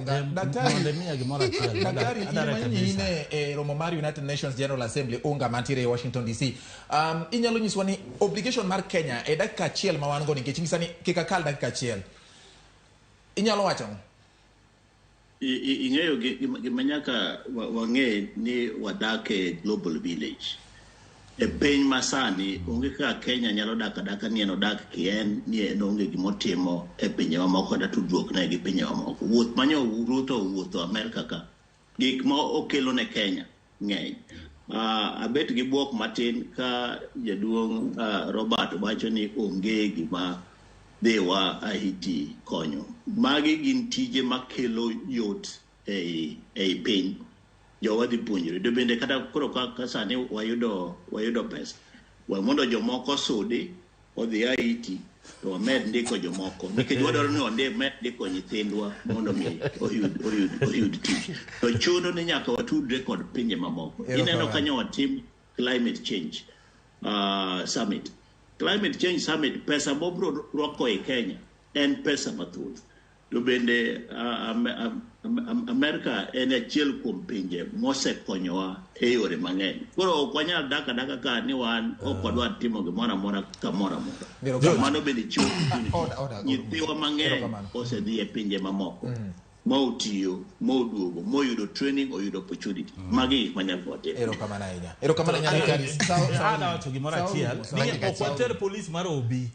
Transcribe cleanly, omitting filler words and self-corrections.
unga. Daktari ine romo mar United Nations General Assembly unga mantiere Washington DC. Inyalo nyiswa ni obligation mar Kenya e dakika achiel ma wan go nikech nyisa ni kika kal dakika achiel. Inyalo wacho ing'eyo gima nyaka wang'e ni wadake global village. E piny masani onge ka Kenya nyalo daka ni eno dak kien ni eno onge gimotimo e pinje mamoko da tudruok na gi pinje mamoko. Wuoth manyo wuotho Amerika ka gik ma okelo ne Kenya ng'eny. Abet gi buok matin ka jaduong' Robert wacho ni onge gima dewa Haiti konyo. Magi gin tije makelo yot ei piny. Jowa dhi puonjore. Do bende kata koro ka sani wayudo pesa. Mondo jomoko sudi odhi Haiti to wamed ndiko jomoko. Nikech wadwaro ni med ndiko nyithindwa mondo mi oyud tich. To chuno ni nyaka watudre kod pinje mamoko. Ineno kanyo watim climate change summit. Climate change summit pesa mobro rwako e Kenya en pesa mathoth. To bende Amerika en achiel kuom pinje mosekonyowa e yore mang'eny. Koro ok wanyal daka ka ni wan ok wadwa timo gimoro amora kamoro amora. Mano bende chiwo nyithiwa mang'eny osedhi e pinje mamoko. Mautiyo, moduogo, moyudo training, oyudo opportunity. Magi manyal timo. Erokamano ahinya. Erokamano ahinya. Sawa wacho gimoro achiel. Ni ok water police mar obi.